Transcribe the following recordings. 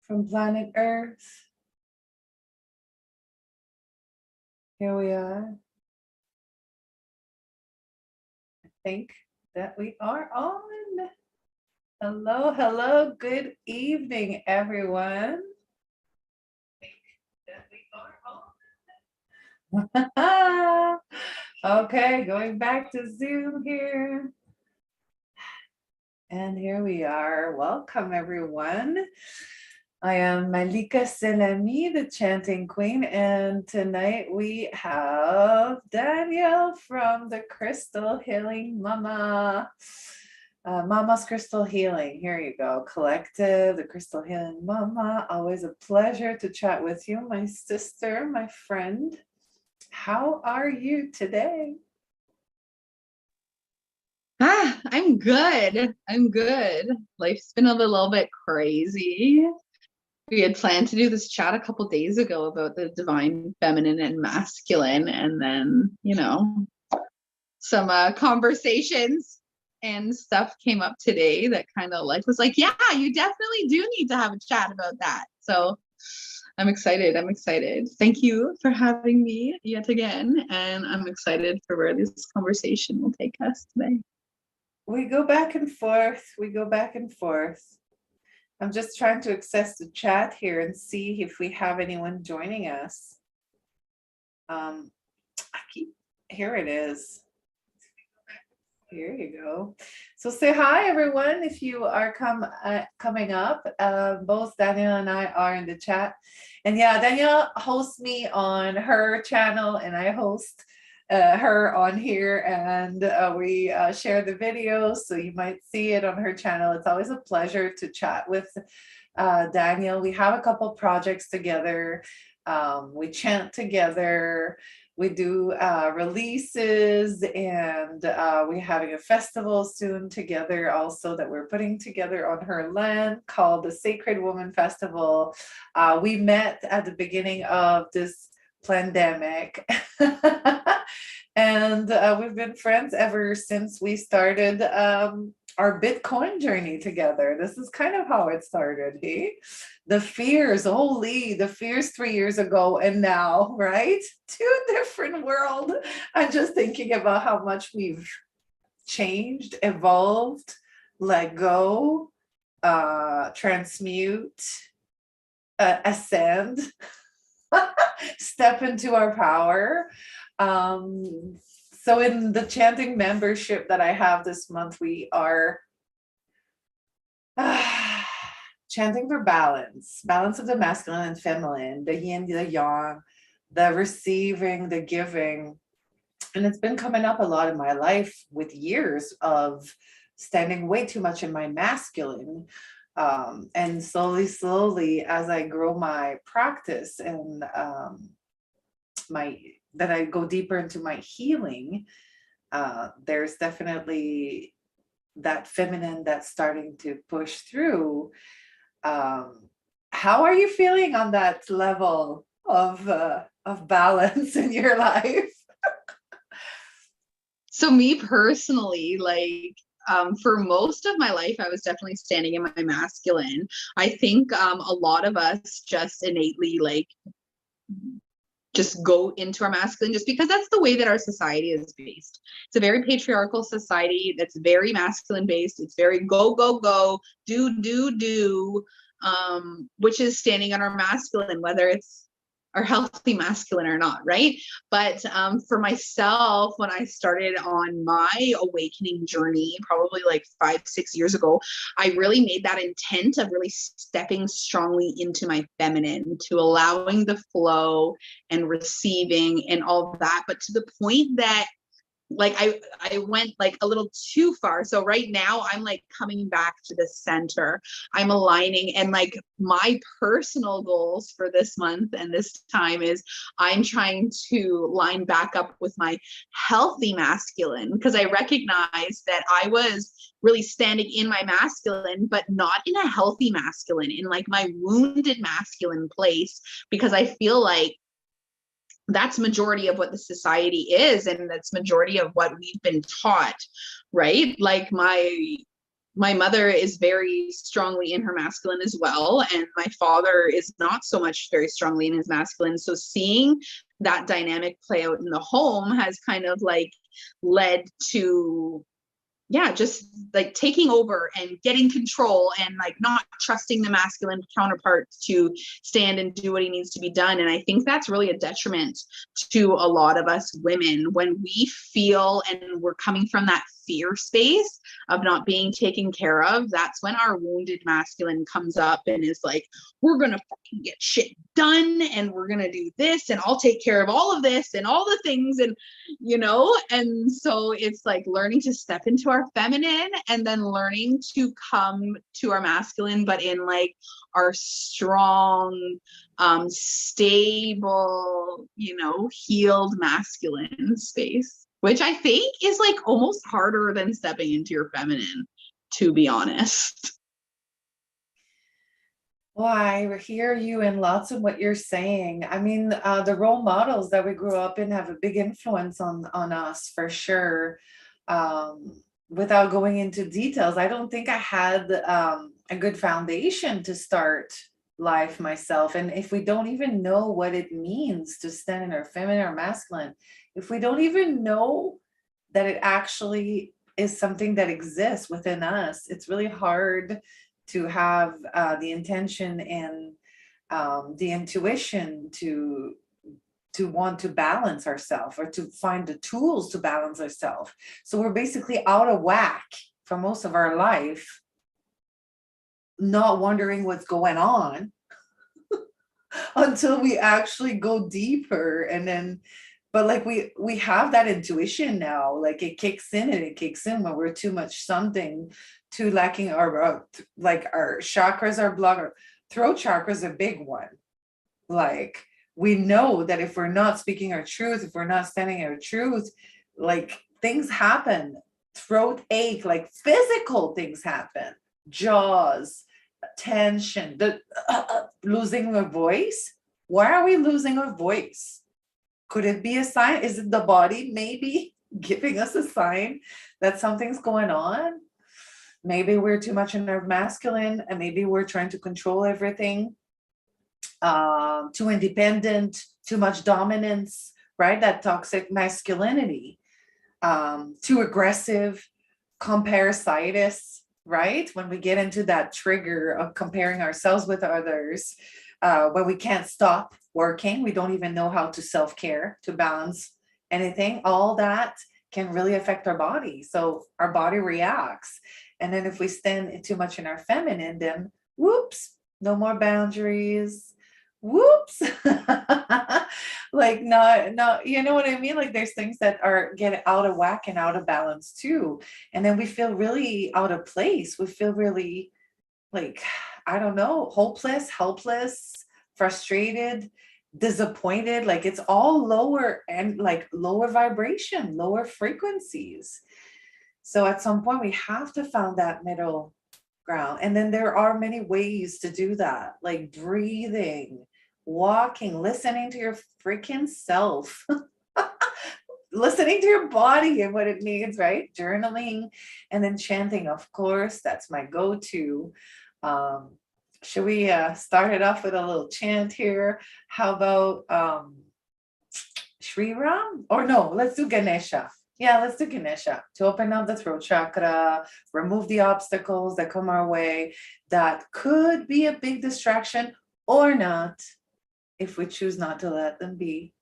from planet Earth. Here we are. I think that we are on. Hello, hello, good evening, everyone. Okay, going back to Zoom here. And here we are. Welcome, everyone. I am Malika Senami, the Chanting Queen, and tonight we have Danielle from the Crystal Healing Mama. Mama's Crystal Healing. Here you go. Collective, the Crystal Healing Mama. Always a pleasure to chat with you, my sister, my friend. How are you today? I'm good. I'm good. Life's been a little bit crazy. We had planned to do this chat a couple days ago about the divine feminine and masculine, and then, some conversations and stuff came up today that kind of was like, yeah, you definitely do need to have a chat about that. So I'm excited. I'm excited. Thank you for having me yet again. And I'm excited for where this conversation will take us today. We go back and forth. We go back and forth. I'm just trying to access the chat here and see if we have anyone joining us. Here it is. Here you go. So say hi, everyone, if you are coming up. Both Danielle and I are in the chat. And yeah, Danielle hosts me on her channel, and I host her on here, and we share the videos, so you might see it on her channel. It's always a pleasure to chat with Danielle. We have a couple projects together. We chant together. We do releases, and we're having a festival soon together also that we're putting together on her land called the Sacred Woman Festival. We met at the beginning of this pandemic. And we've been friends ever since we started our Bitcoin journey together. This is kind of how it started, hey? The fears 3 years ago and now, right? Two different worlds. I'm just thinking about how much we've changed, evolved, let go, transmute, ascend, step into our power. So in the chanting membership that I have this month, we are chanting for balance of the masculine and feminine, the yin, the yang, the receiving, the giving. And it's been coming up a lot in my life with years of standing way too much in my masculine. And slowly, as I grow my practice and that I go deeper into my healing, there's definitely that feminine that's starting to push through. How are you feeling on that level of balance in your life? So me personally, for most of my life, I was definitely standing in my masculine. I think a lot of us just innately just go into our masculine just because that's the way that our society is based. It's a very patriarchal society that's very masculine based. It's very go, go, go, do, which is standing on our masculine, whether it's our healthy masculine or not, right? But for myself, when I started on my awakening journey, probably 5-6 years ago, I really made that intent of really stepping strongly into my feminine, to allowing the flow and receiving and all that. But to the point that I went a little too far. So right now I'm coming back to the center. I'm aligning, and my personal goals for this month and this time is I'm trying to line back up with my healthy masculine, because I recognize that I was really standing in my masculine, but not in a healthy masculine, in my wounded masculine place, because I feel like that's majority of what the society is, and that's majority of what we've been taught, right? my mother is very strongly in her masculine as well, and my father is not so much very strongly in his masculine. So seeing that dynamic play out in the home has kind of like led to, yeah, just like taking over and getting control and like not trusting the masculine counterpart to stand and do what he needs to be done. And I think that's really a detriment to a lot of us women when we feel and we're coming from that fear space of not being taken care of. That's when our wounded masculine comes up and is like, we're gonna fucking get shit done and we're gonna do this and I'll take care of all of this and all the things, and you know. And so it's like learning to step into our feminine and then learning to come to our masculine, but in like our strong, stable, you know, healed masculine space, which I think is like almost harder than stepping into your feminine, to be honest. Well, I hear you in lots of what you're saying. I mean, the role models that we grew up in have a big influence on us for sure. Without going into details, I don't think I had a good foundation to start life myself. And if we don't even know what it means to stand in our feminine or masculine, if we don't even know that it actually is something that exists within us, it's really hard to have the intention and the intuition to want to balance ourselves or to find the tools to balance ourselves. So we're basically out of whack for most of our life, not wondering what's going on until we actually go deeper. And then, but like we have that intuition now, like it kicks in and it kicks in when we're too much something, too lacking our like our chakras are blocked. Our throat chakra is a big one. Like we know that if we're not speaking our truth, if we're not standing our truth, like things happen, throat ache, like physical things happen, jaws, tension, the losing our voice. Why are we losing our voice? Could it be a sign? Is it the body maybe giving us a sign that something's going on? Maybe we're too much in our masculine and maybe we're trying to control everything. Too independent, too much dominance, right? That toxic masculinity, too aggressive, comparisitis, right? When we get into that trigger of comparing ourselves with others, when we can't stop working, we don't even know how to self-care, to balance anything, all that can really affect our body. So our body reacts. And then if we stand too much in our feminine, then whoops, no more boundaries. Whoops. Like not, you know what I mean? Like there's things that are get out of whack and out of balance too. And then we feel really out of place. We feel really like, I don't know, hopeless, helpless, frustrated, disappointed. Like it's all lower and like lower vibration, lower frequencies. So at some point we have to find that middle ground. And then there are many ways to do that, like breathing, walking, listening to your freaking self, listening to your body and what it needs, right? Journaling and then chanting, of course, that's my go-to. Should we start it off with a little chant here? How about Shri Ram? Or no, let's do Ganesha. Yeah, let's do Ganesha to open up the throat chakra, remove the obstacles that come our way that could be a big distraction or not, if we choose not to let them be,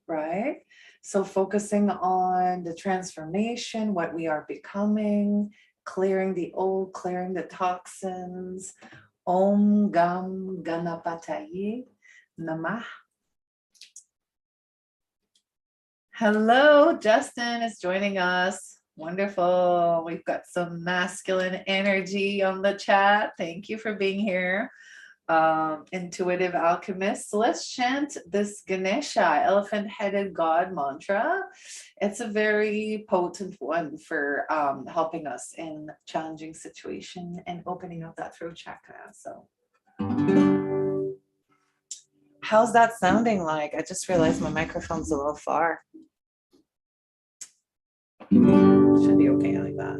right? So focusing on the transformation, what we are becoming, clearing the old, clearing the toxins. Om Gam Ganapataye Namah. Hello, Justin is joining us. Wonderful. We've got some masculine energy on the chat. Thank you for being here. Intuitive alchemist. So let's chant this Ganesha, elephant-headed God mantra. It's a very potent one for helping us in challenging situation and opening up that throat chakra. So how's that sounding like? I just realized my microphone's a little far. Should be okay like that.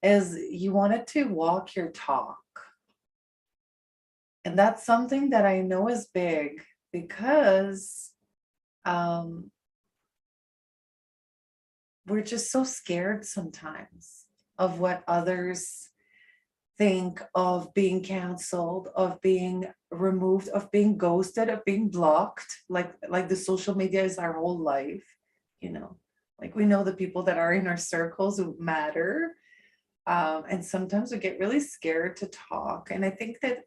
is you wanted to walk your talk. And that's something that I know is big because um, we're just so scared sometimes of what others think, of being canceled, of being removed, of being ghosted, of being blocked. Like the social media is our whole life, you know. Like we know the people that are in our circles who matter. And sometimes we get really scared to talk. And I think that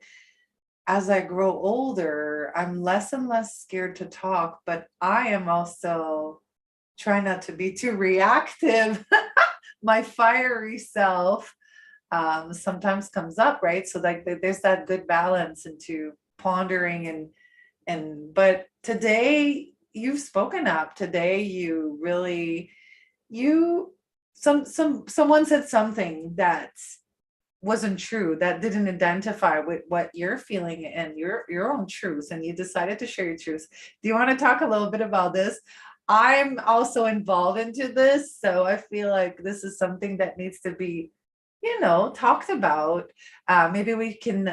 as I grow older, I'm less and less scared to talk, but I am also trying not to be too reactive. My fiery self sometimes comes up, right? So like there's that good balance into pondering but today you've spoken up. Today you really you someone said something that wasn't true, that didn't identify with what you're feeling and your own truth, and you decided to share your truth. Do you want to talk a little bit about this? I'm also involved into this, so I feel like this is something that needs to be, talked about. Maybe we can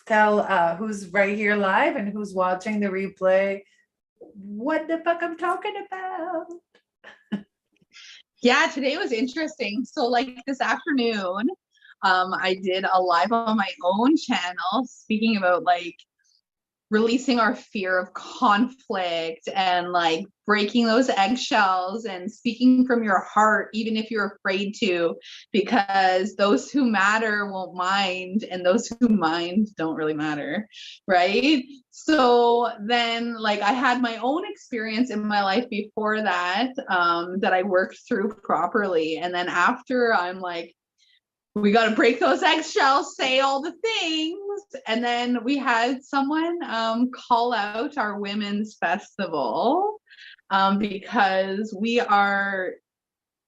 tell who's right here live and who's watching the replay what the fuck I'm talking about. Yeah, today was interesting. So like this afternoon, I did a live on my own channel speaking about like releasing our fear of conflict and like breaking those eggshells and speaking from your heart, even if you're afraid to, because those who matter won't mind and those who mind don't really matter, right? So then like I had my own experience in my life before that, that I worked through properly. And then after, I'm like, we got to break those eggshells, say all the things. And then we had someone call out our women's festival, because we are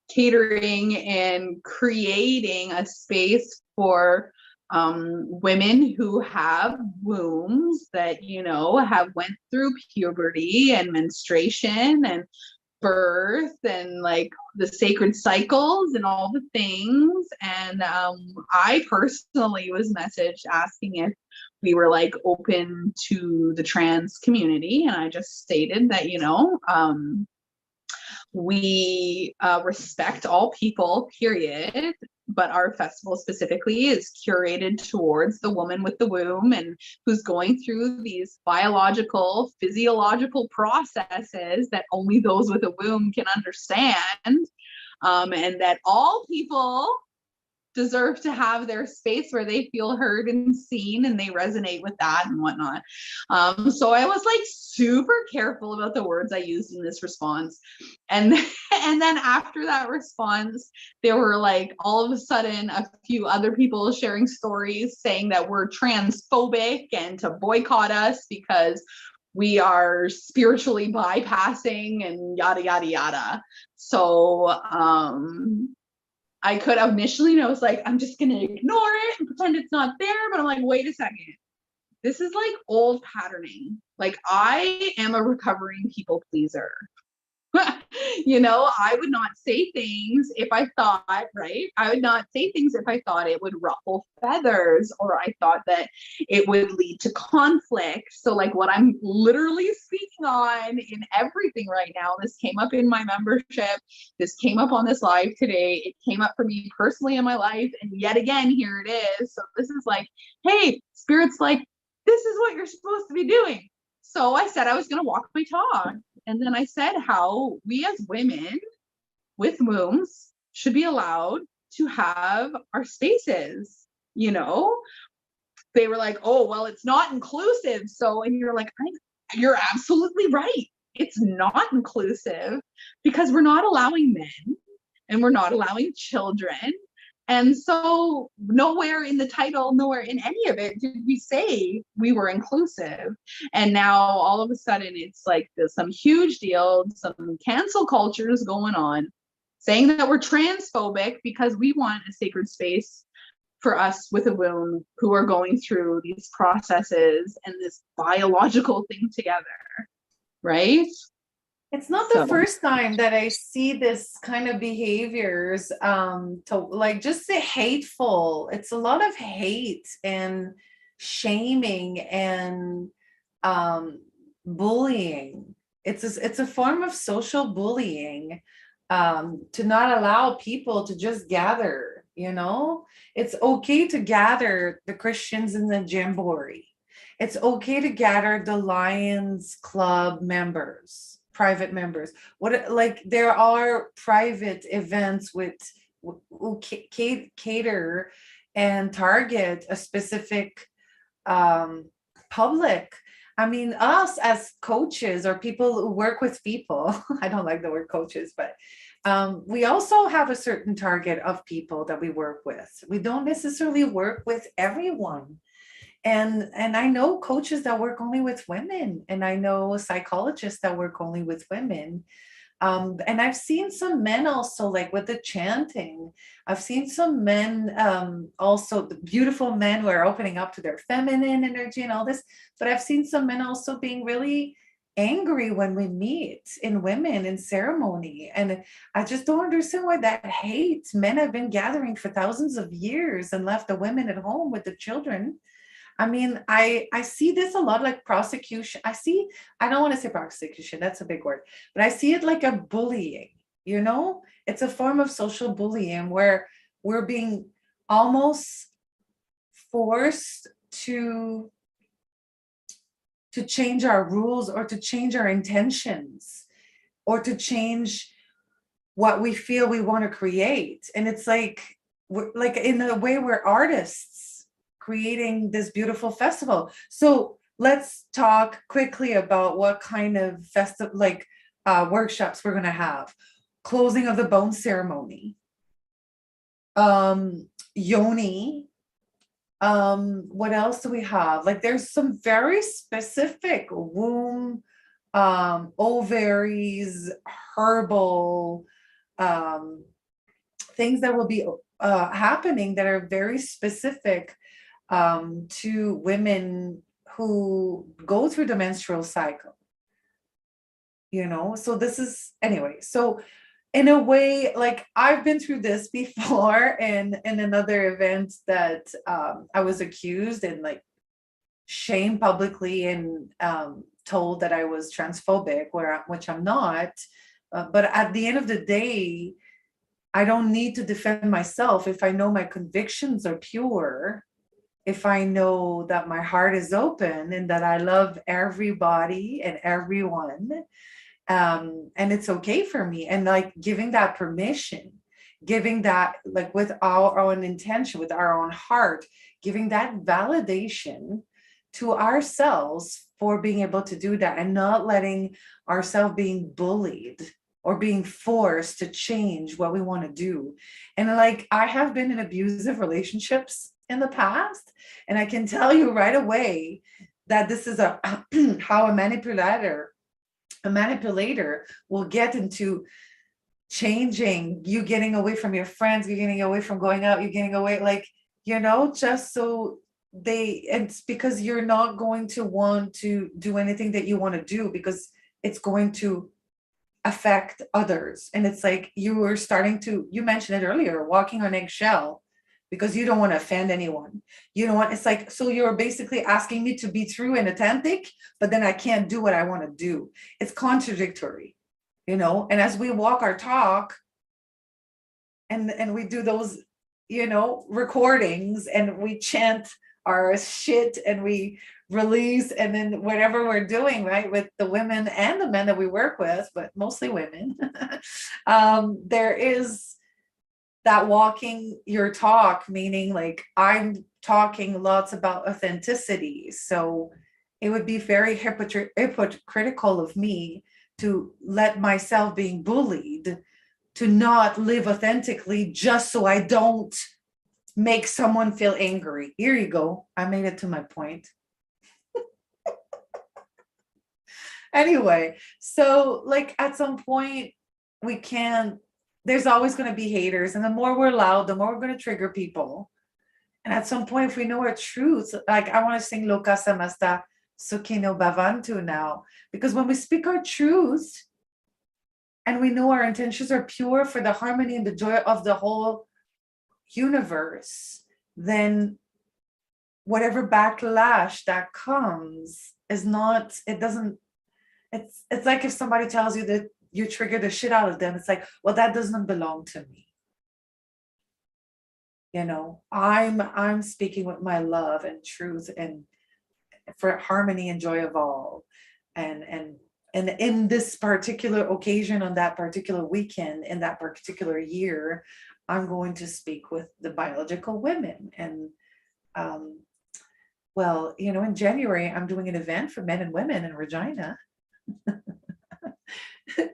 catering and creating a space for women who have wombs that, have went through puberty and menstruation and birth and like the sacred cycles and all the things. And I personally was messaged asking if we were like open to the trans community, and I just stated that we respect all people, period, but our festival specifically is curated towards the woman with the womb and who's going through these biological, physiological processes that only those with a womb can understand, and that all people deserve to have their space where they feel heard and seen and they resonate with that and whatnot. So I was like super careful about the words I used in this response. And then after that response, there were like all of a sudden a few other people sharing stories saying that we're transphobic and to boycott us because we are spiritually bypassing and yada, yada, yada. So, I could have initially, I was like, I'm just going to ignore it and pretend it's not there. But I'm like, wait a second. This is like old patterning. Like I am a recovering people pleaser. I would not say things if I thought, right? I would not say things if I thought it would ruffle feathers or I thought that it would lead to conflict. So like what I'm literally speaking on in everything right now, this came up in my membership. This came up on this live today. It came up for me personally in my life. And yet again, here it is. So this is like, hey, Spirit's like, this is what you're supposed to be doing. So I said I was going to walk my talk. And then I said how we as women with wombs should be allowed to have our spaces, They were like, oh, well, it's not inclusive. So, and you're like, you're absolutely right. It's not inclusive because we're not allowing men and we're not allowing children. And so nowhere in the title, nowhere in any of it did we say we were inclusive. And now all of a sudden it's like some huge deal, some cancel culture is going on, saying that we're transphobic because we want a sacred space for us with a womb who are going through these processes and this biological thing together, right? It's not the So first time that I see this kind of behaviors, to like just the hateful. It's a lot of hate and shaming and um, bullying. It's a form of social bullying, to not allow people to just gather. It's okay to gather the Christians in the Jamboree. It's okay to gather the Lions Club members, private members. What, like, there are private events with who cater and target a specific public. I mean, us as coaches or people who work with people, I don't like the word coaches, but we also have a certain target of people that we work with. We don't necessarily work with everyone. And I know coaches that work only with women, and I know psychologists that work only with women. And I've seen some men also, like with the chanting. I've seen some men, also the beautiful men who are opening up to their feminine energy and all this. But I've seen some men also being really angry when we meet in women in ceremony. And I just don't understand why that hate. Men have been gathering for thousands of years and left the women at home with the children. I mean, I see this a lot, like prosecution. I don't want to say prosecution, that's a big word, but I see it like a bullying, It's a form of social bullying where we're being almost forced to change our rules or to change our intentions or to change what we feel we want to create. And it's like, we're like, in a way, we're artists creating this beautiful festival. So let's talk quickly about what kind of workshops we're going to have. Closing of the bone ceremony, yoni. What else do we have? Like, there's some very specific womb, ovaries, herbal things that will be happening that are very specific to women who go through the menstrual cycle. So this is, anyway, so in a way, like, I've been through this before in another event that I was accused and like shamed publicly and told that I was transphobic, which I'm not. But at the end of the day, I don't need to defend myself if I know my convictions are pure, if I know that my heart is open and that I love everybody and everyone. And it's okay for me. And like giving that permission, giving that, like, with our own intention, with our own heart, giving that validation to ourselves for being able to do that and not letting ourselves being bullied or being forced to change what we want to do. And like, I have been in abusive relationships in the past, and I can tell you right away that this is how a manipulator will get into changing you, getting away from your friends, you're getting away from going out, you're getting away, like, just so it's because you're not going to want to do anything that you want to do because it's going to affect others. And it's like you mentioned it earlier, walking on eggshell because you don't want to offend anyone. It's like, so you're basically asking me to be true and authentic, but then I can't do what I want to do. It's contradictory, and as we walk our talk and we do those, recordings, and we chant our shit and we release, and then whatever we're doing, right, with the women and the men that we work with, but mostly women, there is that walking your talk, meaning like I'm talking lots about authenticity. So it would be very hypocritical of me to let myself being bullied to not live authentically just so I don't make someone feel angry. Here you go. I made it to my point. Anyway, so like at some point there's always going to be haters. And the more we're loud, the more we're going to trigger people. And at some point, if we know our truth, like I want to sing Loka Samasta Sukino Bhavantu now, because when we speak our truth, and we know our intentions are pure for the harmony and the joy of the whole universe, then whatever backlash that comes is not, it doesn't, it's like if somebody tells you that you trigger the shit out of them, it's like, well, that doesn't belong to me. You know, I'm speaking with my love and truth and for harmony and joy of all. And in this particular occasion, on that particular weekend, in that particular year, I'm going to speak with the biological women. And well, you know, in January, I'm doing an event for men and women in Regina.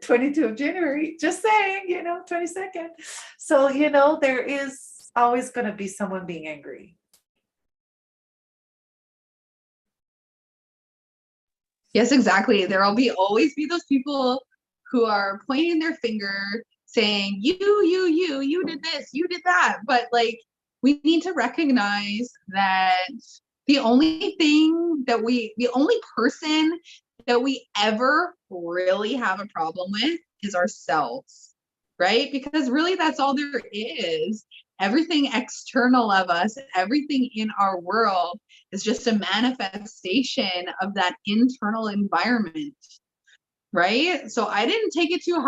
22 of January, just saying, you know, 22nd. So, you know, there is always going to be someone being angry. Yes, exactly. There'll always be those people who are pointing their finger saying, you did this, you did that. But like, we need to recognize that the only person that we ever really have a problem with is ourselves, right? Because really that's all there is. Everything external of us, everything in our world is just a manifestation of that internal environment, right? So I didn't take it too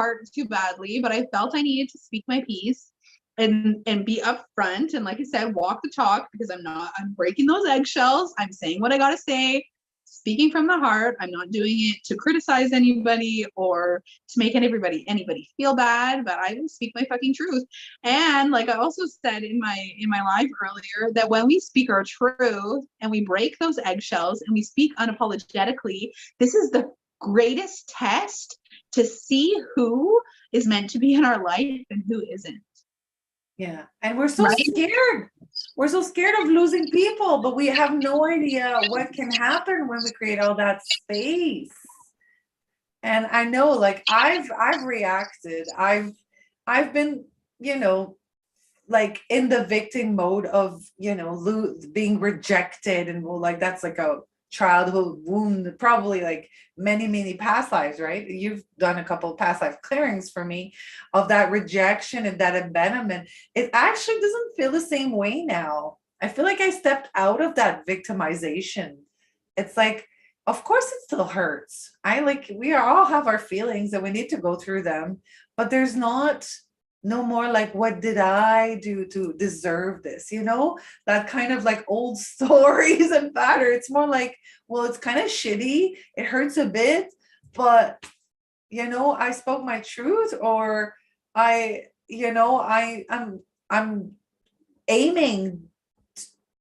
badly, but I felt I needed to speak my piece and be upfront. And like I said, walk the talk, because I'm breaking those eggshells. I'm saying what I got to say, speaking from the heart. I'm not doing it to criticize anybody or to make anybody feel bad, but I will speak my fucking truth. And like I also said in my live earlier, that when we speak our truth and we break those eggshells and we speak unapologetically, this is the greatest test to see who is meant to be in our life and who isn't. Yeah. And we're so scared. We're so scared of losing people, but we have no idea what can happen when we create all that space. And I know, like, I've reacted. I've been, you know, like in the victim mode of, you know, being rejected, and well, like that's like a childhood wound, probably like many past lives, right? You've done a couple of past life clearings for me of that rejection and that abandonment. It actually doesn't feel the same way now. I feel like I stepped out of that victimization. It's like, of course it still hurts. We all have our feelings and we need to go through them, but there's no more like, what did I do to deserve this? You know, that kind of like old stories and pattern. It's more like, well, it's kind of shitty. It hurts a bit, but you know, I spoke my truth, or I'm aiming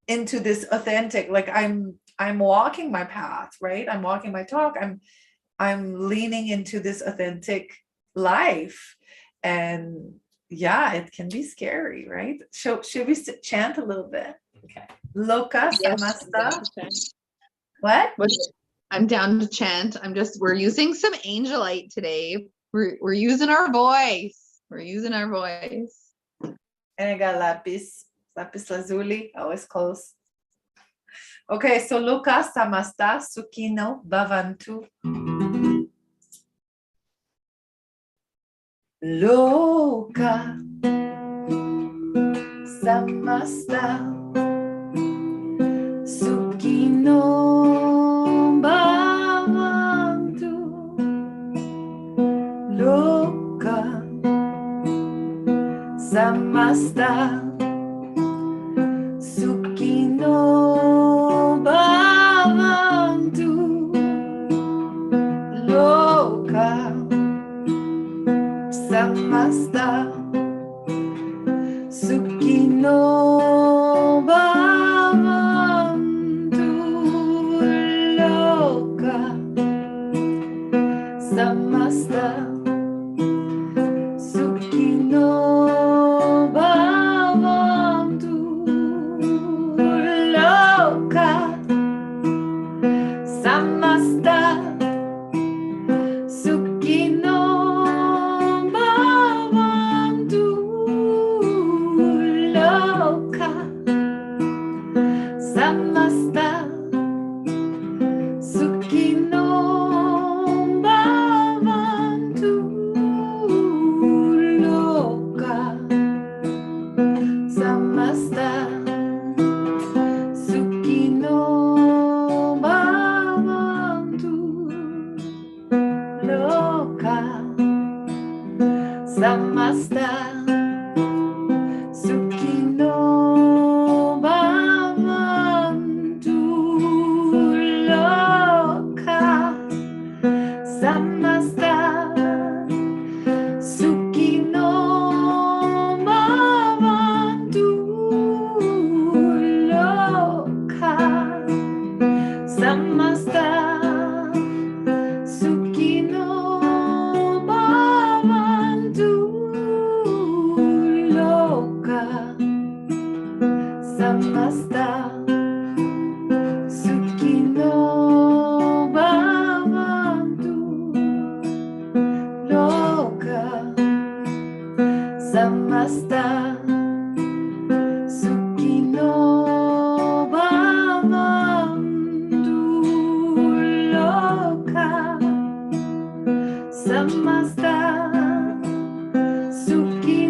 into this authentic, like I'm walking my path, right? I'm walking my talk. I'm leaning into this authentic life. And yeah, it can be scary, right? Should we chant a little bit? Okay. Loka samasta. What? I'm down to chant. We're using some angelite today. We're using our voice. We're using our voice. And I got lapis lazuli, always close. Okay, so Loka samasta sukino bhavantu. Loka samasta sukino bhavantu. Loka samasta sukino bhavantu. Loka samasta sukino bhavantu. Loka samasta sukino bhavantu. Loka samasta sukino bhavantu. Loka samasta sukino bhavantu. samasta sukino bhavantu loka samasta sukino bhavantu loka samasta sukino bhavantu loka samasta sukino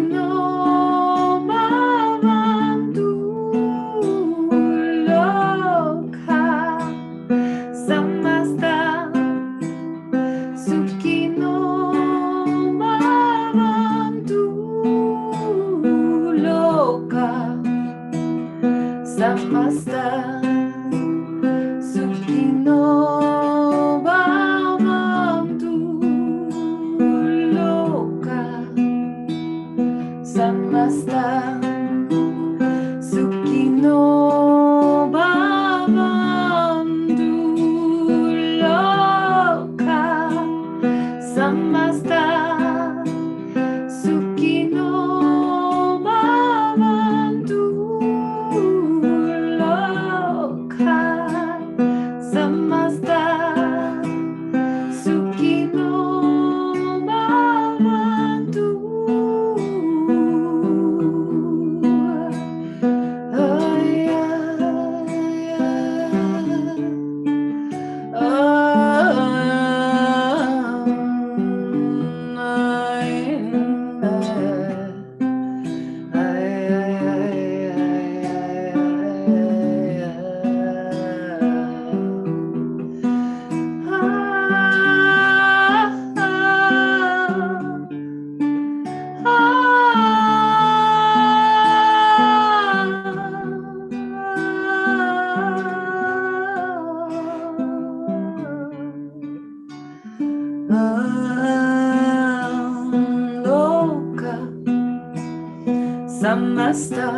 bhavantu loka samasta sukino bhavantu loka samasta sukino bhavantu loka samasta sukino bhavantu loka samasta sukino bhavantu loka samasta sukino bhavantu. Oh yeah, loka samasta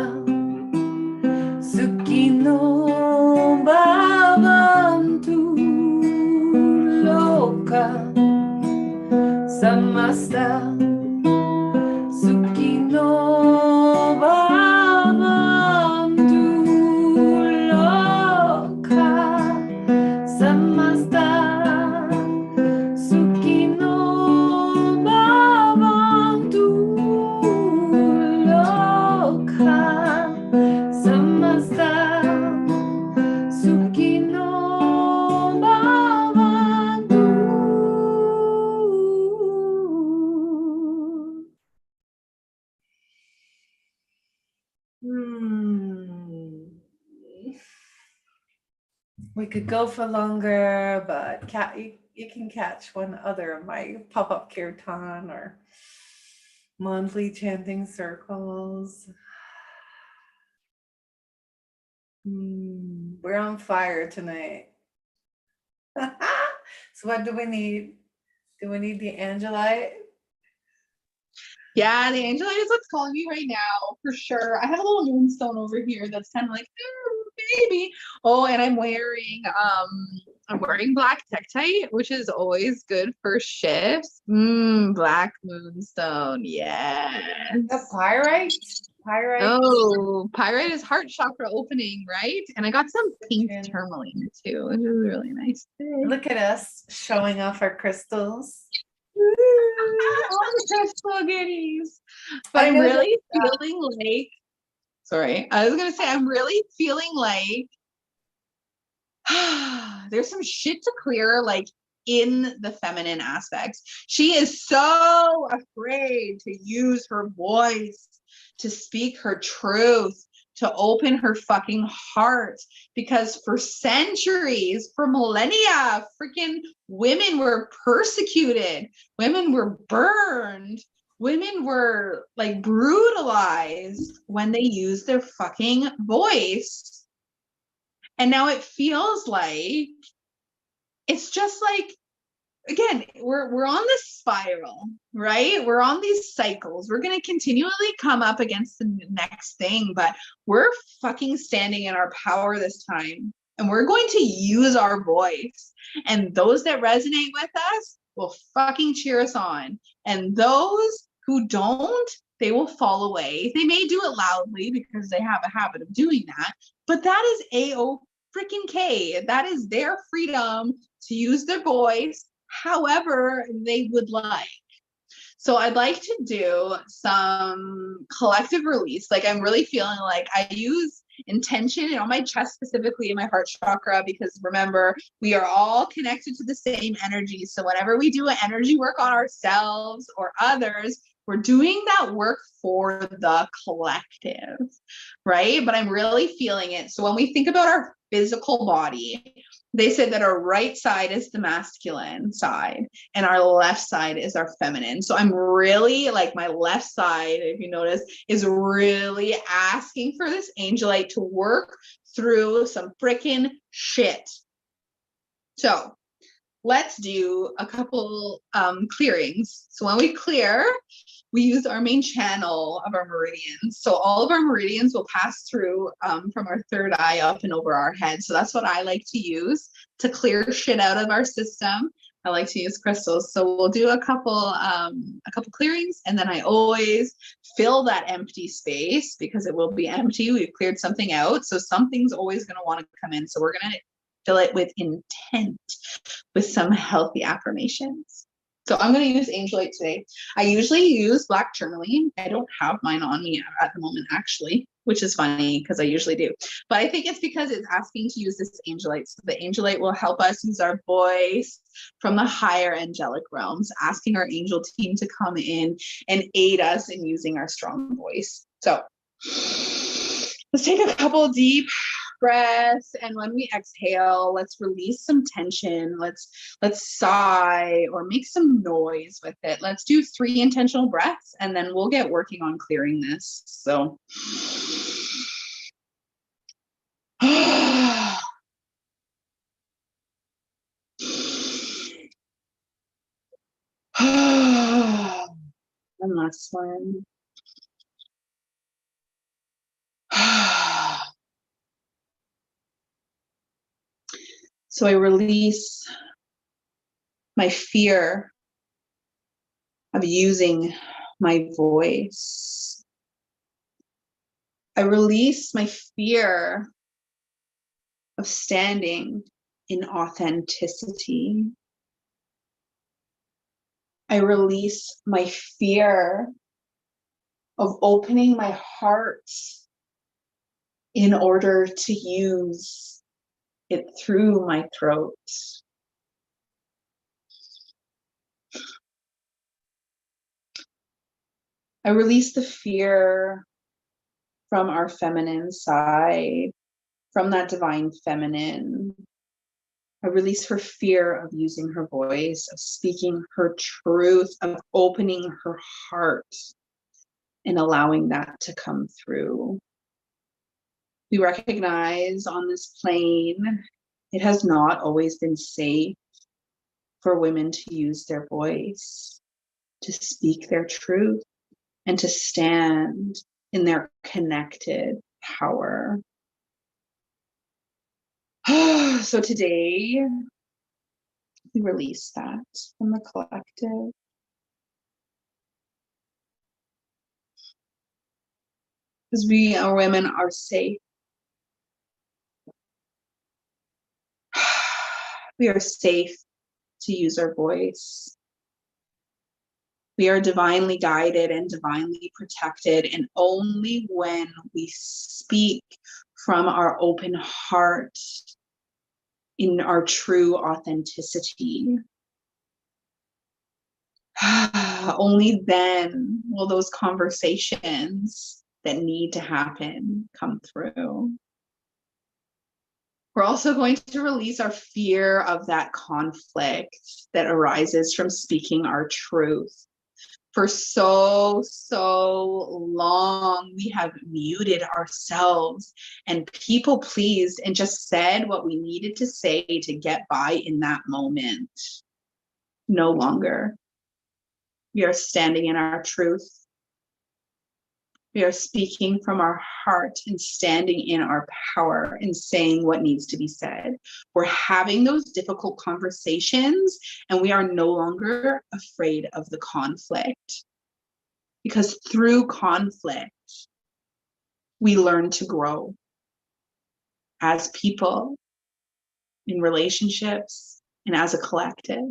sukino bhavantu loka samasta sukino bhavantu loka samasta sukino bhavantu loka samasta sukino bhavantu. We could go for longer, but you can catch one other of my pop-up kirtan or monthly chanting circles. We're on fire tonight. So what do we need? Do we need the Angelite? Yeah, the Angelite is what's calling me right now, for sure. I have a little moonstone over here that's kind of like, baby. Oh, and I'm wearing black tektite, which is always good for shifts. Black moonstone, yes. The pyrite? Pyrite? Oh, pyrite is heart chakra opening, right? And I got some pink tourmaline too, which is really nice. Look at us showing off our crystals. All the crystal goodies. But I'm really feeling like, sorry, I was gonna say I'm really feeling like there's some shit to clear, like in the feminine aspects. She is so afraid to use her voice, to speak her truth, to open her fucking heart, because for centuries, for millennia, freaking women were persecuted, women were burned, women were like brutalized when they used their fucking voice. And now it feels like it's just like, again, we're on this spiral, right? We're on these cycles. We're going to continually come up against the next thing, but we're fucking standing in our power this time. and we're going to use our voice. And those that resonate with us will fucking cheer us on. And those who don't, they will fall away. They may do it loudly because they have a habit of doing that, but that is A-O-freaking-K. That is their freedom to use their voice however they would like. So I'd like to do some collective release. Like I'm really feeling like I use intention on my chest, specifically in my heart chakra, because remember, we are all connected to the same energy. So whenever we do energy work on ourselves or others, we're doing that work for the collective, right? But I'm really feeling it. So when we think about our physical body, they said that our right side is the masculine side and our left side is our feminine. So I'm really like my left side, if you notice, is really asking for this angelite to work through some freaking shit. So let's do a couple clearings. So when we clear, we use our main channel of our meridians. So all of our meridians will pass through from our third eye up and over our head. So that's what I like to use to clear shit out of our system. I like to use crystals. So we'll do a couple clearings, and then I always fill that empty space because it will be empty. We've cleared something out. So something's always going to want to come in. So we're going to fill it with intent, with some healthy affirmations. So I'm going to use angelite today. I usually use black tourmaline. I don't have mine on me at the moment, actually, which is funny because I usually do. But I think it's because it's asking to use this angelite. So the angelite will help us use our voice from the higher angelic realms, asking our angel team to come in and aid us in using our strong voice. So let's take a couple deep breaths, and when we exhale, let's release some tension. Let's sigh or make some noise with it. Let's do 3 intentional breaths, and then we'll get working on clearing this. So one last one. So I release my fear of using my voice. I release my fear of standing in authenticity. I release my fear of opening my heart in order to use it through my throat. I release the fear from our feminine side, from that divine feminine. I release her fear of using her voice, of speaking her truth, of opening her heart and allowing that to come through. We recognize on this plane, it has not always been safe for women to use their voice, to speak their truth, and to stand in their connected power. So today, we release that from the collective. Because we, our women, are safe. We are safe to use our voice. We are divinely guided and divinely protected, and only when we speak from our open heart in our true authenticity, only then will those conversations that need to happen come through. We're also going to release our fear of that conflict that arises from speaking our truth. For so long, we have muted ourselves and people pleased and just said what we needed to say to get by in that moment. No longer. We are standing in our truth. We are speaking from our heart and standing in our power and saying what needs to be said. We're having those difficult conversations, and we are no longer afraid of the conflict. Because through conflict, we learn to grow as people, in relationships, and as a collective.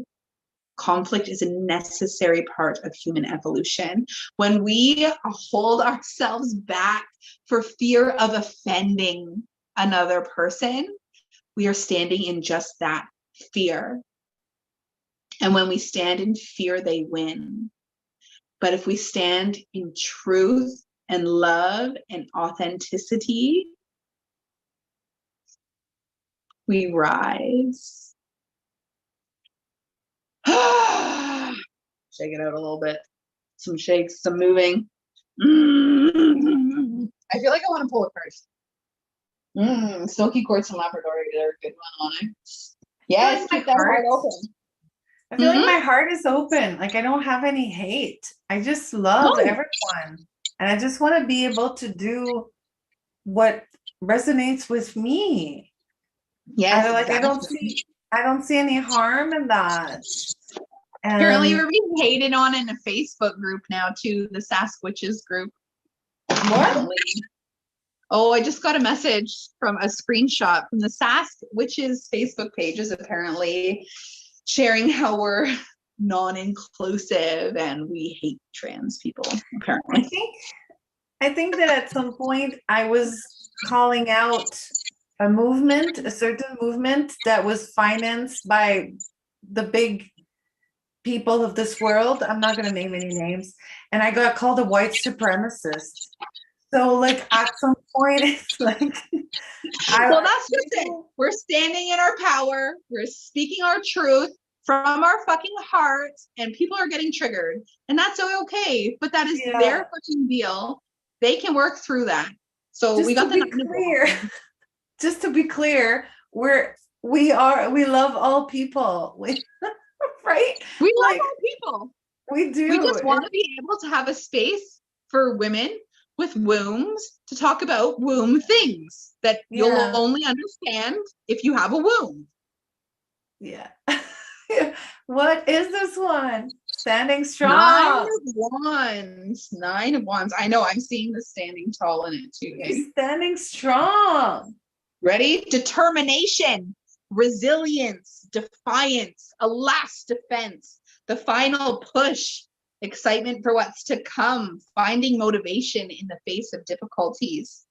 Conflict is a necessary part of human evolution. When we hold ourselves back for fear of offending another person, we are standing in just that fear. And when we stand in fear, they win. But if we stand in truth and love and authenticity, we rise. Shake it out a little bit. Some shakes, some moving. I feel like I want to pull a card. Silky quartz and Labrador are a good one, Anna. Yes, keep that heart open. I feel like my heart is open. Like I don't have any hate. I just love everyone. And I just want to be able to do what resonates with me. Yes. I don't see any harm in that. Apparently we're being hated on in a Facebook group now too, the Sasquatches group. What? Oh, I just got a message from a screenshot from the Sasquatches Facebook pages, apparently sharing how we're non-inclusive and we hate trans people, apparently. I think that at some point I was calling out a certain movement that was financed by the big people of this world. I'm not going to name any names. And I got called a white supremacist. So like at some point, it's like, well, that's just it. We're standing in our power. We're speaking our truth from our fucking hearts, and people are getting triggered, and that's okay. But that is their fucking deal. They can work through that. So just we got to be clear. Just to be clear, we love all people. Right? We love all people. We do. We just want to be able to have a space for women with wombs to talk about womb things that you'll only understand if you have a womb. Yeah. What is this one? Standing strong. 9 of Wands. 9 of Wands. I know, I'm seeing the standing tall in it too. You're standing strong. Ready? Determination, resilience, defiance, a last defense, the final push, excitement for what's to come, finding motivation in the face of difficulties.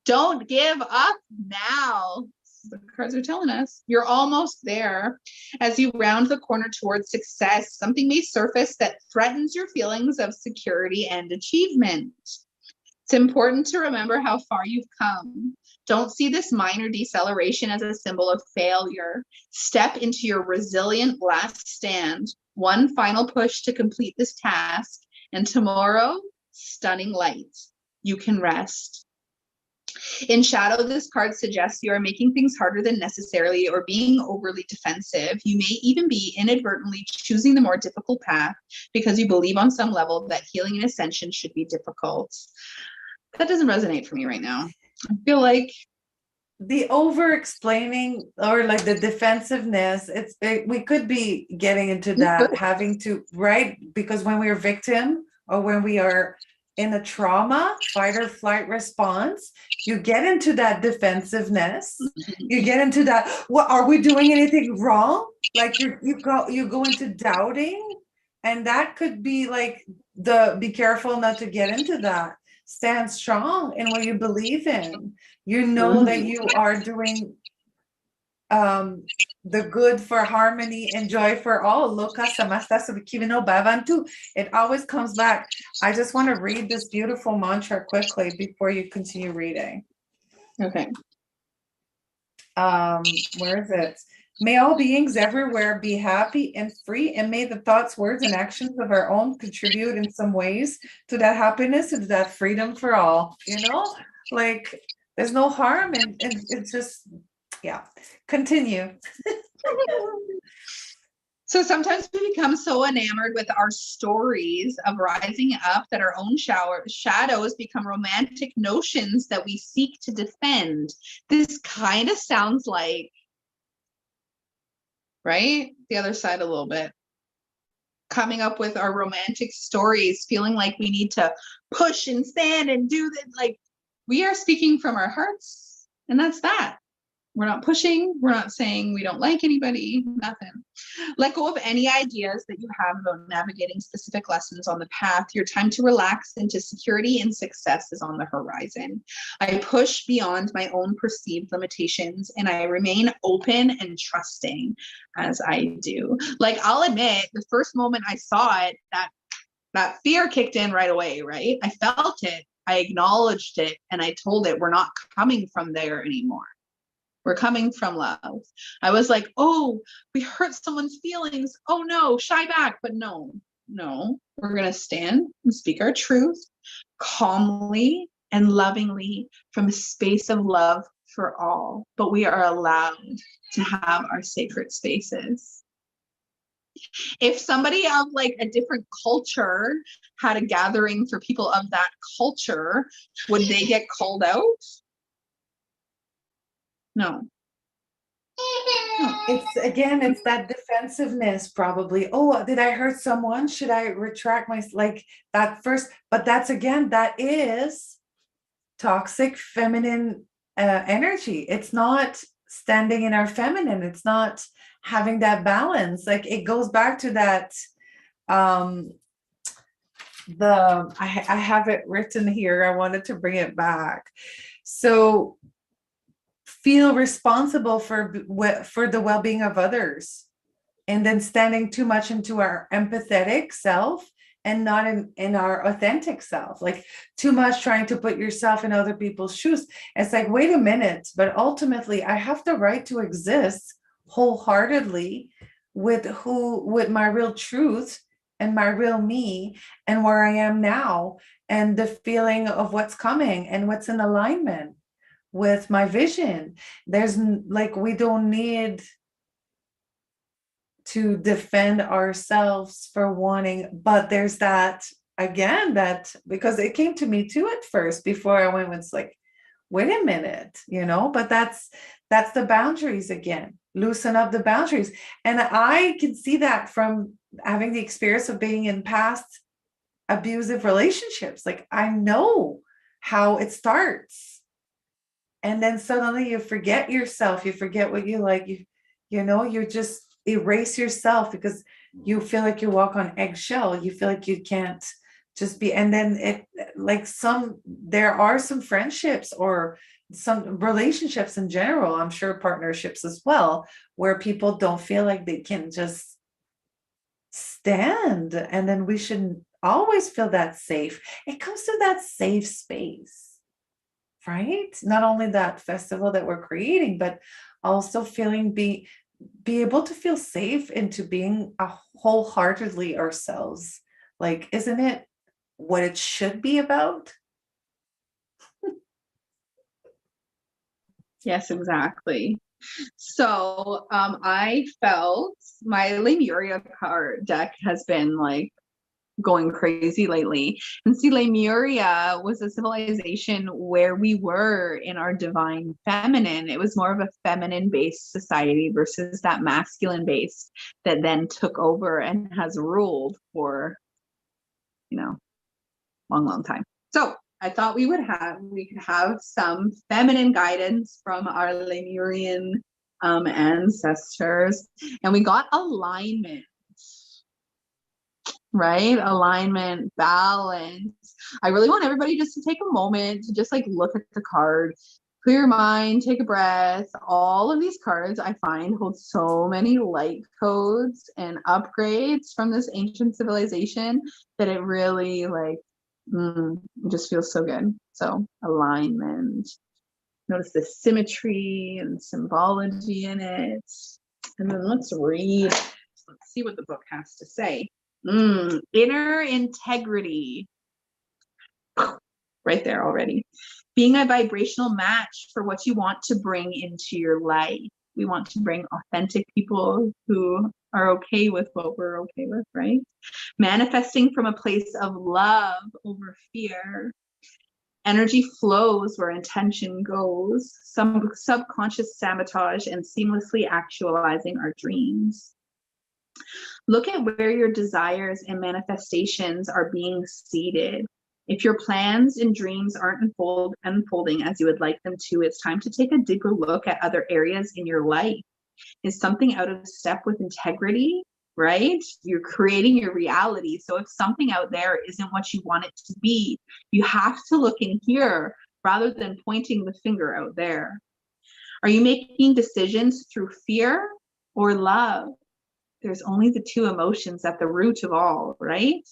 Don't give up now. The cards are telling us you're almost there. As you round the corner towards success, something may surface that threatens your feelings of security and achievement. It's important to remember how far you've come. Don't see this minor deceleration as a symbol of failure. Step into your resilient last stand. One final push to complete this task. And tomorrow, stunning light. You can rest. In shadow, this card suggests you are making things harder than necessarily or being overly defensive. You may even be inadvertently choosing the more difficult path because you believe on some level that healing and ascension should be difficult. That doesn't resonate for me right now. I feel like the over-explaining or like the defensive-ness, we could be getting into that, having to, right? Because when we're victim or when we are in a trauma, fight or flight response, you get into that defensiveness. You get into that, what, are we doing anything wrong? Like you go into doubting, and that could be like be careful not to get into that. Stand strong in what you believe in. You know that you are doing the good for harmony and joy for all. It always comes back. I just want to read this beautiful mantra quickly before you continue reading. Okay. Where is it? May all beings everywhere be happy and free, and may the thoughts, words, and actions of our own contribute in some ways to that happiness and that freedom for all. You know, like there's no harm, and it's just, yeah. Continue. So sometimes we become so enamored with our stories of rising up that our own shadows become romantic notions that we seek to defend. This kind of sounds like, right? The other side a little bit. Coming up with our romantic stories, feeling like we need to push and stand and do that. Like, we are speaking from our hearts, and that's that. We're not pushing. We're not saying we don't like anybody, nothing. Let go of any ideas that you have about navigating specific lessons on the path. Your time to relax into security and success is on the horizon. I push beyond my own perceived limitations, and I remain open and trusting as I do. Like, I'll admit, the first moment I saw it, that fear kicked in right away, right? I felt it. I acknowledged it, and I told it, we're not coming from there anymore. We're coming from love. I was like, oh, we hurt someone's feelings. Oh no, shy back. But no, we're going to stand and speak our truth calmly and lovingly from a space of love for all. But we are allowed to have our sacred spaces. If somebody of like a different culture had a gathering for people of that culture, would they get called out? No. It's that defensiveness probably. Oh, did I hurt someone? Should I retract my, like that first? But that is toxic feminine energy. It's not standing in our feminine. It's not having that balance. Like, it goes back to that. I have it written here. I wanted to bring it back. So feel responsible for the well-being of others, and then standing too much into our empathetic self and not in our authentic self, like too much trying to put yourself in other people's shoes. It's like, wait a minute, but ultimately I have the right to exist wholeheartedly with my real truth and my real me and where I am now, and the feeling of what's coming and what's in alignment with my vision. There's like, we don't need to defend ourselves for wanting, but there's that again, that because it came to me too at first before I went, it's like, wait a minute, but that's the boundaries again. Loosen up the boundaries. And I can see that from having the experience of being in past abusive relationships. Like, I know how it starts. And then suddenly you forget yourself, you forget what you like, you just erase yourself because you feel like you walk on eggshell. You feel like you can't just be, and then it like there are some friendships or some relationships in general, I'm sure partnerships as well, where people don't feel like they can just stand. And then we should always feel that safe. It comes to that safe space. Right? Not only that festival that we're creating, but also be able to feel safe into being wholeheartedly ourselves. Like, isn't it what it should be about? Yes, exactly. So I felt my Lemuria card deck has been like going crazy lately. And see, Lemuria was a civilization where we were in our divine feminine. It was more of a feminine based society versus that masculine based that then took over and has ruled for, long time. So I thought we could have some feminine guidance from our Lemurian ancestors, and we got alignment. Right? Alignment, balance. I really want everybody just to take a moment to just like look at the card, clear your mind, take a breath. All of these cards I find hold so many light codes and upgrades from this ancient civilization that it really like, it just feels so good. So alignment. Notice the symmetry and symbology in it. And then let's read. Let's see what the book has to say. Inner integrity. Right there already. Being a vibrational match for what you want to bring into your life. We want to bring authentic people who are okay with what we're okay with, right? Manifesting from a place of love over fear. Energy flows where intention goes. Some subconscious sabotage and seamlessly actualizing our dreams. Look at where your desires and manifestations are being seeded. If your plans and dreams aren't unfolding as you would like them to, it's time to take a deeper look at other areas in your life. Is something out of step with integrity, right? You're creating your reality. So if something out there isn't what you want it to be, you have to look in here rather than pointing the finger out there. Are you making decisions through fear or love? There's only the two emotions at the root of all, right?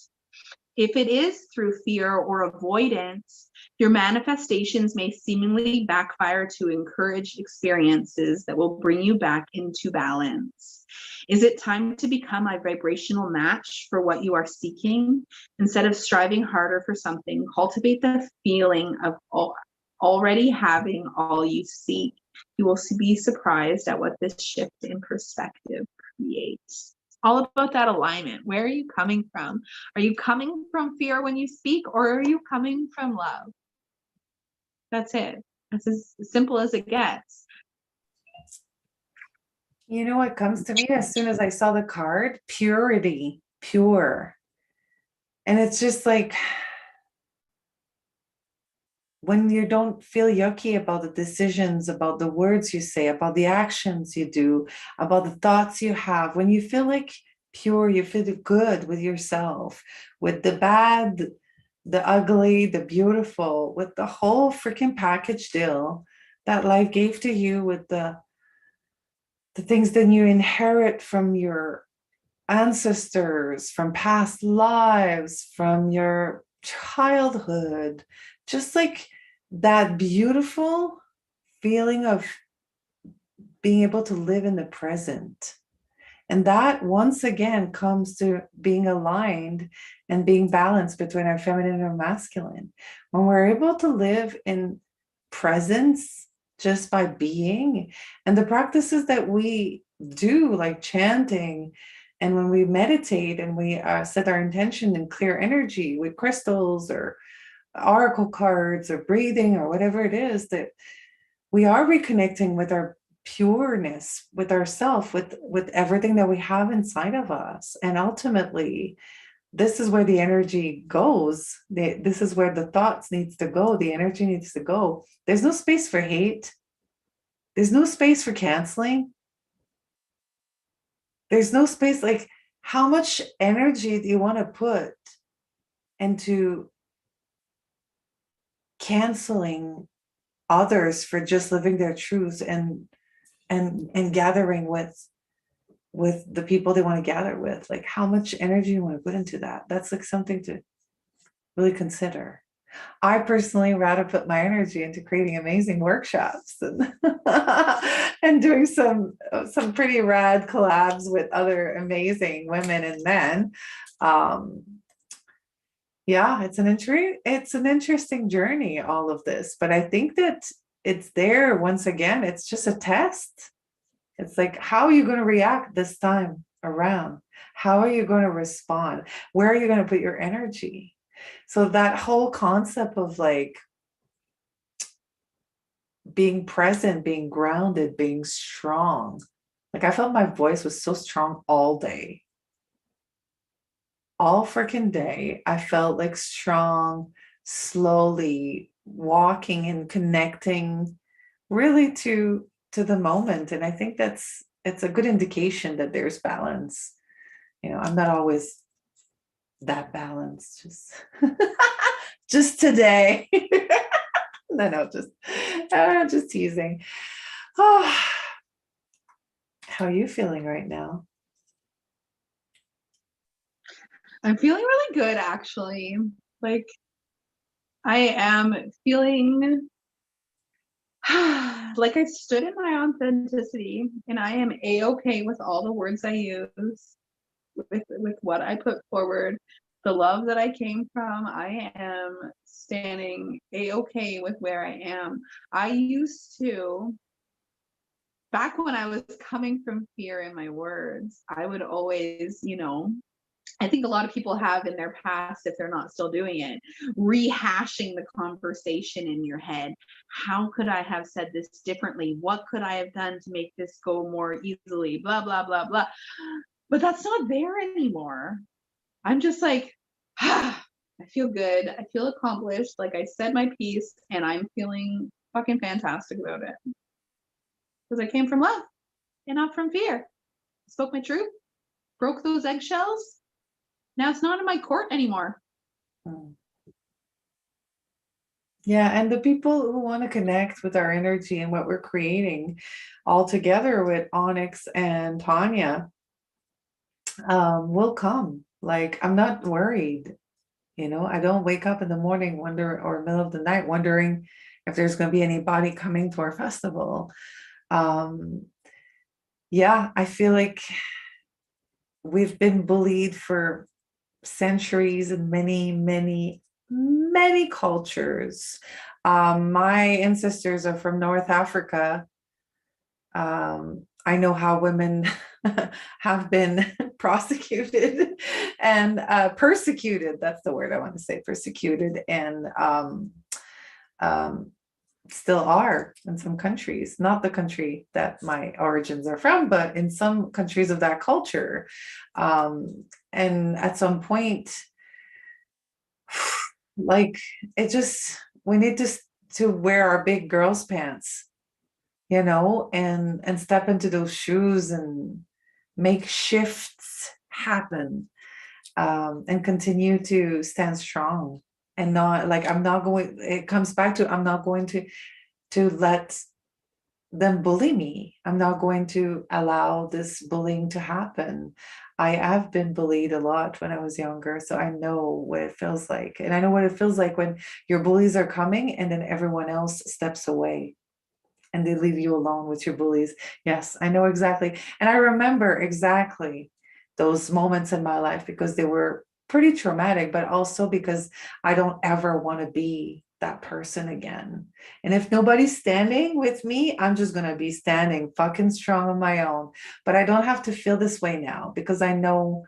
If it is through fear or avoidance, your manifestations may seemingly backfire to encourage experiences that will bring you back into balance. Is it time to become a vibrational match for what you are seeking? Instead of striving harder for something, cultivate the feeling of already having all you seek. You will be surprised at what this shift in perspective creates. All about that alignment. Where are you coming from? Are you coming from fear when you speak, or are you coming from love? That's it. That's as simple as it gets. You know what comes to me as soon as I saw the card? Purity, pure. And it's just like, when you don't feel yucky about the decisions, about the words you say, about the actions you do, about the thoughts you have, when you feel like pure, you feel good with yourself, with the bad, the ugly, the beautiful, with the whole freaking package deal that life gave to you, with the things that you inherit from your ancestors, from past lives, from your childhood, just like that beautiful feeling of being able to live in the present. And that once again comes to being aligned and being balanced between our feminine and our masculine. When we're able to live in presence just by being, and the practices that we do, like chanting, and when we meditate and we set our intention in clear energy with crystals or oracle cards or breathing or whatever it is, that we are reconnecting with our pureness, with ourself, with everything that we have inside of us. And ultimately, this is where the energy goes. This is where the thoughts needs to go. The energy needs to go. There's no space for hate. There's no space for canceling. There's no space. Like, how much energy do you want to put into canceling others for just living their truths and gathering with the people they want to gather with? Like, how much energy you want to put into that? That's like something to really consider. I personally rather put my energy into creating amazing workshops and and doing some pretty rad collabs with other amazing women and men. Yeah, it's an interesting journey, all of this, but I think that it's there. Once again, it's just a test. It's like, how are you going to react this time around? How are you going to respond? Where are you going to put your energy? So that whole concept of like being present, being grounded, being strong. Like, I felt my voice was so strong all day. All freaking day. I felt like strong, slowly walking and connecting really to the moment. And I think it's a good indication that there's balance. I'm not always that balanced, just today. No, just teasing. Oh, how are you feeling right now? I'm feeling really good, actually. Like, I am feeling like I stood in my authenticity, and I am a-okay with all the words I use, with what I put forward, the love that I came from. I am standing a-okay with where I am. I used to back when I was coming from fear in my words, I would always, I think a lot of people have in their past, if they're not still doing it, rehashing the conversation in your head. How could I have said this differently? What could I have done to make this go more easily? Blah, blah, blah, blah. But that's not there anymore. I'm just like, I feel good. I feel accomplished. Like I said my piece and I'm feeling fucking fantastic about it. Because I came from love and not from fear. Spoke my truth, broke those eggshells. Now it's not in my court anymore. Yeah, and the people who want to connect with our energy and what we're creating all together with Onyx and Tanya will come. Like, I'm not worried. I don't wake up in the morning or middle of the night wondering if there's going to be anybody coming to our festival. Yeah, I feel like we've been bullied for centuries in many, many, many cultures. My ancestors are from North Africa. I know how women have been prosecuted and persecuted. That's the word I want to say, persecuted, and still are in some countries, not the country that my origins are from, but in some countries of that culture. And at some point, like, we need to wear our big girls' pants, and step into those shoes and make shifts happen, and continue to stand strong. And not like, it comes back to, I'm not going to let them bully me. I'm not going to allow this bullying to happen. I have been bullied a lot when I was younger, so I know what it feels like. And I know what it feels like when your bullies are coming and then everyone else steps away and they leave you alone with your bullies. Yes, I know exactly. And I remember exactly those moments in my life because they were pretty traumatic, but also because I don't ever want to be that person again. And if nobody's standing with me, I'm just going to be standing fucking strong on my own. But I don't have to feel this way now because I know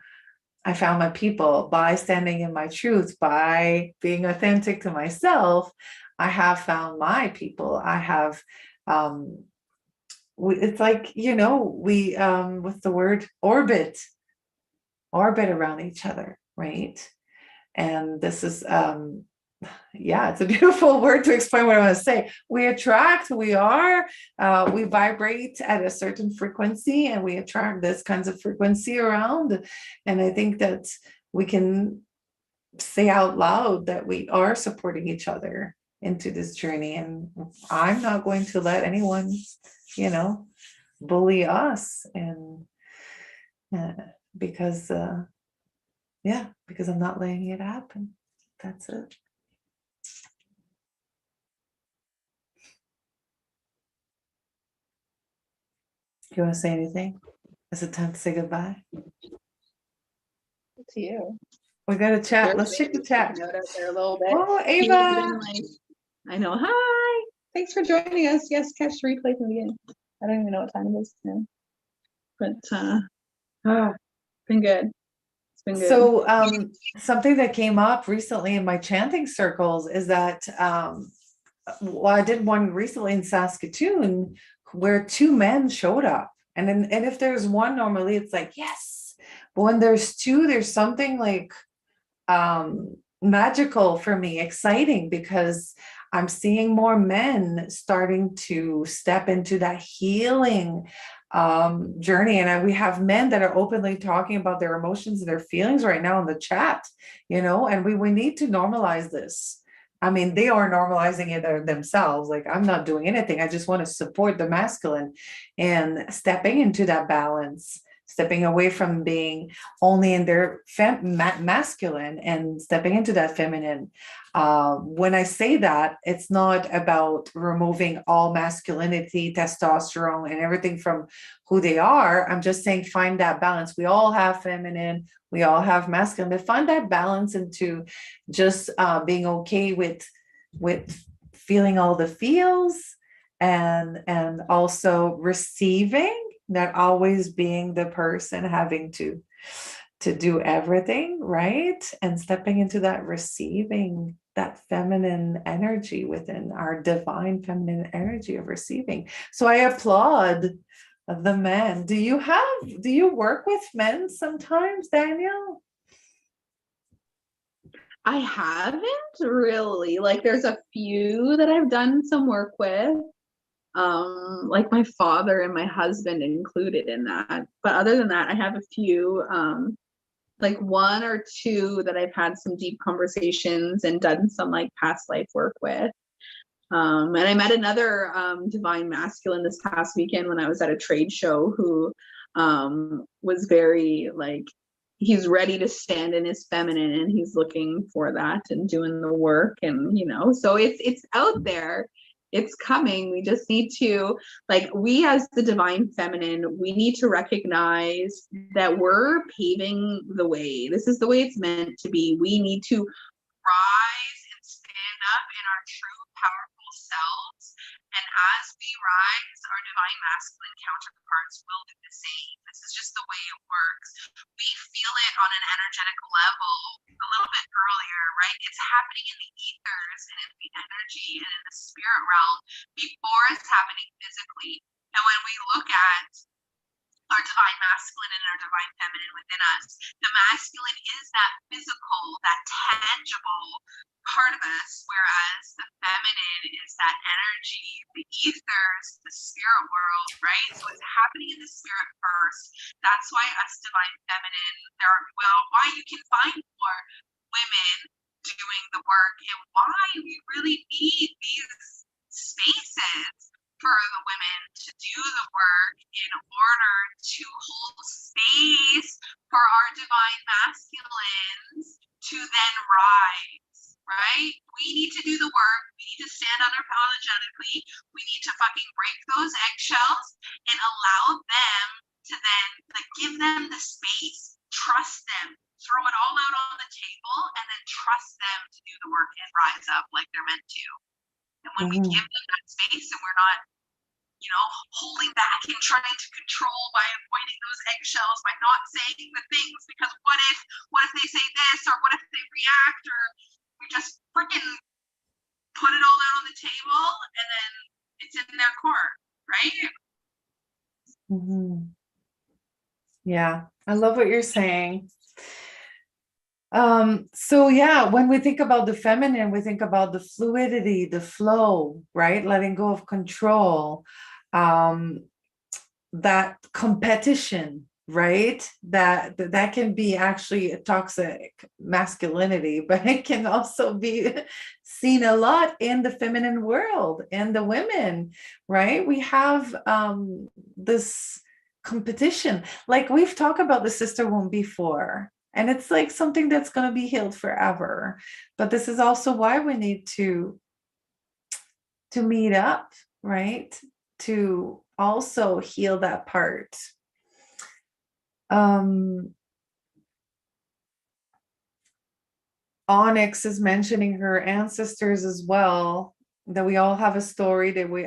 I found my people by standing in my truth, by being authentic to myself. I have found my people. I have, it's like, we, what's the word? Orbit around each other, right? And this is, yeah, it's a beautiful word to explain what I want to say. We attract, we vibrate at a certain frequency and we attract this kinds of frequency around. And I think that we can say out loud that we are supporting each other into this journey. And I'm not going to let anyone, bully us. And because I'm not letting it happen. That's it. Do you want to say anything? Is it time to say goodbye? To you. We got to chat. Let's check the chat. Out there a little bit. Oh, Ava. I know. Hi. Thanks for joining us. Yes, catch the replay from the beginning. I don't even know what time it is now. But been good. It's been good. So something that came up recently in my chanting circles is that I did one recently in Saskatoon where two men showed up. And if there's one, normally it's like, yes. But when there's two, there's something like magical for me, exciting, because I'm seeing more men starting to step into that healing journey. And we have men that are openly talking about their emotions and their feelings right now in the chat, and we need to normalize this. I mean, they are normalizing it themselves. Like, I'm not doing anything. I just want to support the masculine and stepping into that balance, stepping away from being only in their masculine and stepping into that feminine. When I say that, it's not about removing all masculinity, testosterone, and everything from who they are. I'm just saying, find that balance. We all have feminine, we all have masculine, but find that balance into just being okay with feeling all the feels and also receiving, not always being the person having to do everything, right? And stepping into that receiving, that feminine energy within our divine feminine energy of receiving. So I applaud the men. Do you work with men sometimes, Danielle? I haven't really. Like, there's a few that I've done some work with, like my father and my husband included in that. But other than that, I have a few, like one or two that I've had some deep conversations and done some like past life work with. And I met another divine masculine this past weekend when I was at a trade show who was very like, he's ready to stand in his feminine and he's looking for that and doing the work. And, you know, so it's out there. It's coming. We just need to, like, we as the divine feminine, we need to recognize that we're paving the way. This is the way it's meant to be. We need to rise and stand up in our true powerful selves. And as we rise, our divine masculine counterparts will do the same. This is just the way it works. We feel it on an energetic level a little bit earlier, right? It's happening in the ethers and in the energy and in the spirit realm before it's happening physically. And when we look at our divine masculine and our divine feminine within us, the masculine is that physical, that tangible part of us, whereas the feminine is that energy, the ethers, the spirit world, right? So it's happening in the spirit first. That's why us divine feminine, why you can find more women doing the work and why we really need these spaces for the women to do the work in order to hold space for our divine masculines to then rise, right? We need to do the work. We need to stand unapologetically. We need to fucking break those eggshells and allow them to then, like, give them the space, trust them, throw it all out on the table, and then trust them to do the work and rise up like they're meant to. And when we give them that space and we're not, you know, holding back and trying to control by avoiding those eggshells, by not saying the things, because what if they say this, or what if they react, or we just freaking put it all out on the table and then it's in their court, right? Mm-hmm. Yeah, I love what you're saying. So yeah, when we think about the feminine, we think about the fluidity, the flow, right? Letting go of control, that competition, right? That can be actually a toxic masculinity, but it can also be seen a lot in the feminine world and the women, right? We have this competition, like we've talked about the sister wound before. And it's like something that's going to be healed forever. But this is also why we need to meet up, right? To also heal that part. Onyx is mentioning her ancestors as well, that we all have a story, that we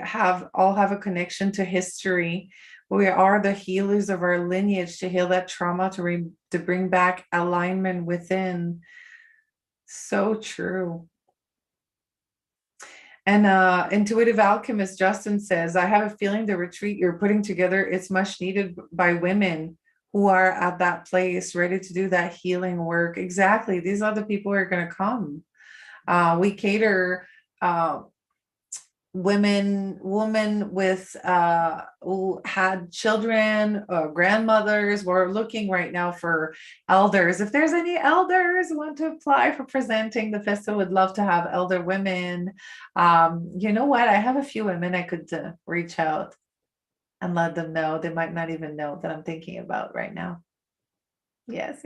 all have a connection to history. We are the healers of our lineage to heal that trauma, to bring back alignment within. So true. And intuitive alchemist Justin says, I have a feeling the retreat you're putting together is much needed by women who are at that place ready to do that healing work. Exactly. These are the people who are going to come. We cater women with who had children, grandmothers. We're looking right now for elders. If there's any elders who want to apply for presenting the festival, would love to have elder women. You know what, I have a few women I could reach out and let them know. They might not even know that I'm thinking about right now. Yes.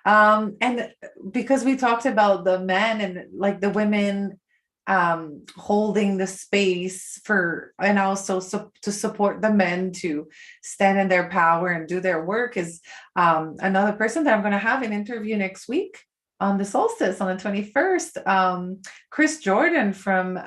And because we talked about the men and like the women holding the space for, and also to support the men to stand in their power and do their work, is another person that I'm going to have an interview next week on the solstice on the 21st. Chris Jordan from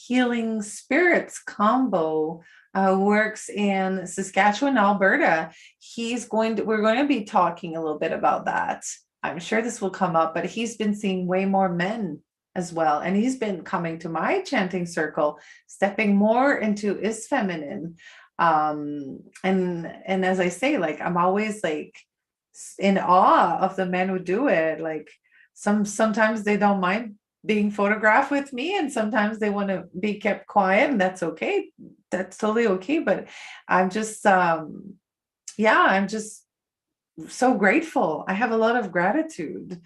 Healing Spirits combo, works in Saskatchewan, Alberta. We're going to be talking a little bit about that. I'm sure this will come up, but he's been seeing way more men as well. And he's been coming to my chanting circle, stepping more into his feminine. And as I say, like, I'm always like in awe of the men who do it. Like sometimes they don't mind being photographed with me, and sometimes they want to be kept quiet, and that's okay. That's totally okay. But I'm just yeah, I'm just so grateful. I have a lot of gratitude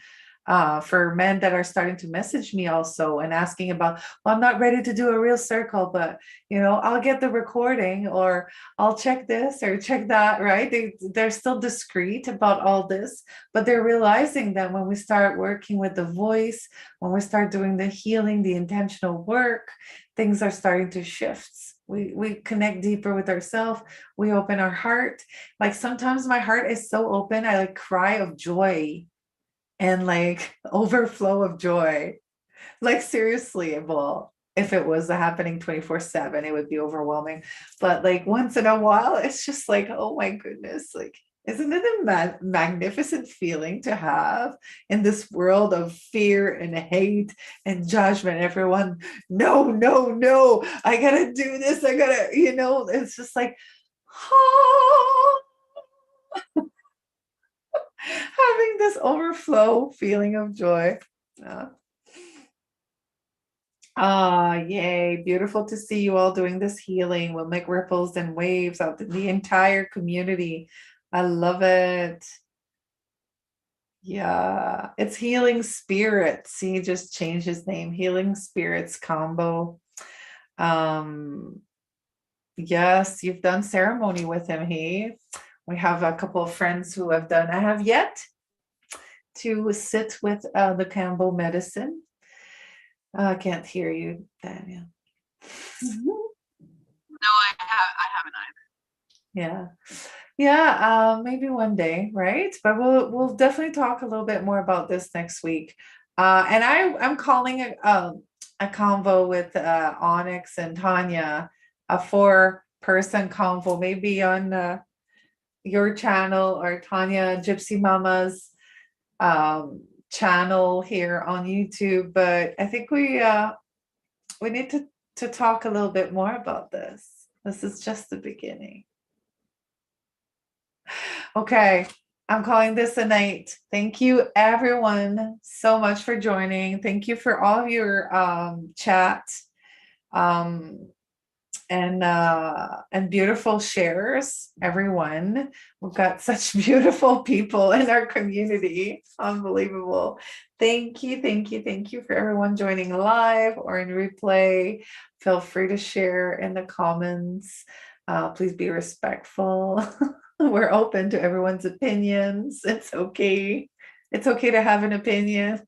for men that are starting to message me also and asking about, well, I'm not ready to do a real circle, but I'll get the recording, or I'll check this or check that, right? They're still discreet about all this, but they're realizing that when we start working with the voice, when we start doing the healing, the intentional work, things are starting to shift. We connect deeper with ourselves. We open our heart. Like sometimes my heart is so open, I like cry of joy and like overflow of joy. Like seriously, well, if it was happening 24/7, it would be overwhelming. But like once in a while, it's just like, oh my goodness, like isn't it a magnificent feeling to have in this world of fear and hate and judgment? Everyone, no, no, no, I gotta do this. I gotta, it's just like, oh, having this overflow feeling of joy. Uh, yay. Beautiful to see you all doing this healing. We'll make ripples and waves out in the entire community. I love it. Yeah, it's Healing Spirits. He just changed his name. Healing Spirits combo. Um, yes, you've done ceremony with him. We have a couple of friends who have done. I have yet to sit with the combo medicine. I can't hear you, Danielle. No, I haven't either. Yeah, maybe one day, right? But we'll definitely talk a little bit more about this next week. And I'm calling a convo with Onyx and Tanya, a 4-person convo, maybe on your channel or Tanya Gypsy Mama's channel here on YouTube. But I think we need to talk a little bit more about this. This is just the beginning. Okay, I'm calling this a night. Thank you everyone so much for joining. Thank you for all of your chat and beautiful shares, everyone. We've got such beautiful people in our community. Unbelievable. Thank you, thank you, thank you for everyone joining live or in replay. Feel free to share in the comments. Please be respectful. We're open to everyone's opinions. It's okay. It's okay to have an opinion.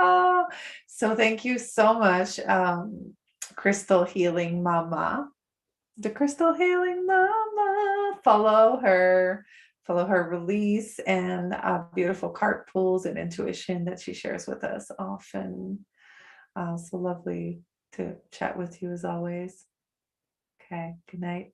So thank you so much, Crystal Healing Mama. The Crystal Healing Mama. Follow her release and beautiful cart pulls and intuition that she shares with us often. So lovely to chat with you as always. Okay, good night.